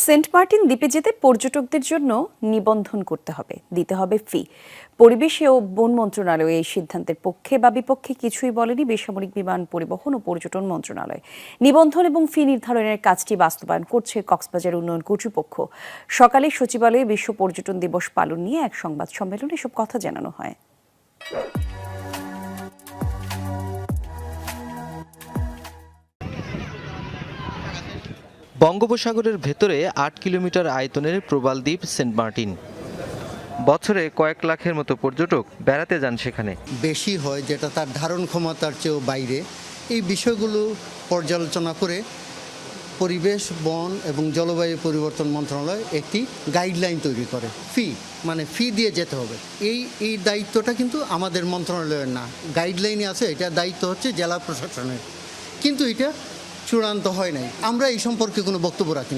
Saint Martin দ্বীপে যেতে পর্যটকদের জন্য নিবন্ধন করতে হবে, দিতে হবে ফি। পরিবেশ ও বন মন্ত্রণালয় এই সিদ্ধান্তের পক্ষে বা বিপক্ষে কিছুই বলেনি বেসামরিক বিমান পরিবহন ও পর্যটন মন্ত্রণালয়। নিবন্ধন এবং ফি নির্ধারণের কাজটি বাস্তবায়ন করছে কক্সবাজার উন্নয়ন কর্তৃপক্ষ। সকালে সচিবালয়ে বিশ্ব পর্যটন দিবস পালন নিয়ে এক সংবাদ সম্মেলনে এসব কথা জানানো হয়। বঙ্গোপসাগরের ভেতরে ৮ কিলোমিটার আয়তনের প্রবাল দ্বীপ সেন্ট মার্টিন। বছরে কয়েক লাখের মতো পর্যটক বেড়াতে যান সেখানে। বেশি হয়, যেটা তার ধারণ ক্ষমতার চেয়েও বাইরে। এই বিষয়গুলো পর্যালোচনা করে পরিবেশ, বন এবং জলবায়ু পরিবর্তন মন্ত্রণালয় একটি গাইডলাইন তৈরি করে। ফি দিয়ে যেতে হবে। এই দায়িত্বটা কিন্তু আমাদের মন্ত্রণালয়ের না, গাইডলাইনে আছে, এটা দায়িত্ব হচ্ছে জেলা প্রশাসনের। কিন্তু এটা চূড়ান্ত হয় নাই। আমরা এই সম্পর্কে কোনো বক্তব্য রাখি না।